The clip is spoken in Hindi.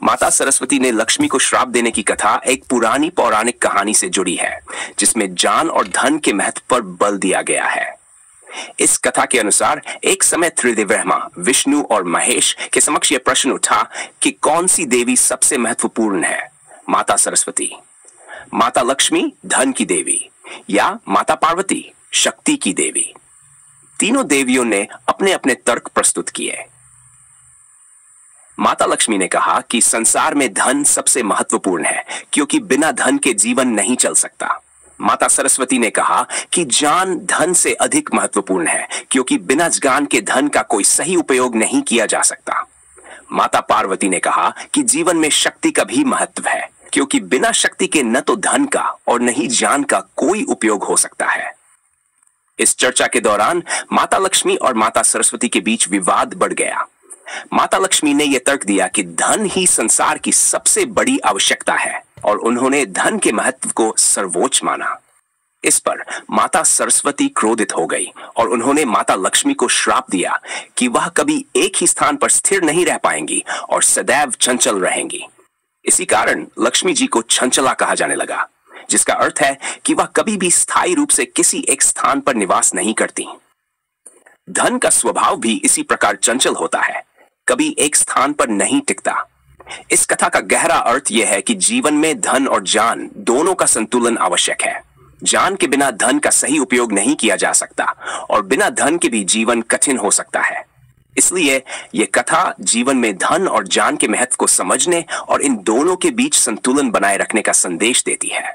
माता सरस्वती ने लक्ष्मी को श्राप देने की कथा एक पुरानी पौराणिक कहानी से जुड़ी है, जिसमें जान और धन के महत्व पर बल दिया गया है। इस कथा के अनुसार एक समय त्रिदेवब्रह्मा विष्णु और महेश के समक्ष यह प्रश्न उठा कि कौन सी देवी सबसे महत्वपूर्ण है, माता सरस्वती, माता लक्ष्मी धन की देवी, या माता पार्वती शक्ति की देवी। तीनों देवियों ने अपने अपने तर्क प्रस्तुत किए। माता लक्ष्मी ने कहा कि संसार में धन सबसे महत्वपूर्ण है, क्योंकि बिना धन के जीवन नहीं चल सकता। माता सरस्वती ने कहा कि ज्ञान धन से अधिक महत्वपूर्ण है, क्योंकि बिना ज्ञान के धन का कोई सही उपयोग नहीं किया जा सकता। माता पार्वती ने कहा कि जीवन में शक्ति का भी महत्व है, क्योंकि बिना शक्ति के न तो धन का और न ही ज्ञान का कोई उपयोग हो सकता है। इस चर्चा के दौरान माता लक्ष्मी और माता सरस्वती के बीच विवाद बढ़ गया। माता लक्ष्मी ने यह तर्क दिया कि धन ही संसार की सबसे बड़ी आवश्यकता है, और उन्होंने धन के महत्व को सर्वोच्च माना। इस पर माता सरस्वती क्रोधित हो गई और उन्होंने माता लक्ष्मी को श्राप दिया कि वह कभी एक ही स्थान पर स्थिर नहीं रह पाएंगी और सदैव चंचल रहेंगी। इसी कारण लक्ष्मी जी को चंचला कहा जाने लगा, जिसका अर्थ है कि वह कभी भी स्थायी रूप से किसी एक स्थान पर निवास नहीं करती। धन का स्वभाव भी इसी प्रकार चंचल होता है, कभी एक स्थान पर नहीं टिकता। इस कथा का गहरा अर्थ यह है कि जीवन में धन और ज्ञान दोनों का संतुलन आवश्यक है। ज्ञान के बिना धन का सही उपयोग नहीं किया जा सकता, और बिना धन के भी जीवन कठिन हो सकता है। इसलिए यह कथा जीवन में धन और ज्ञान के महत्व को समझने और इन दोनों के बीच संतुलन बनाए रखने का संदेश देती है।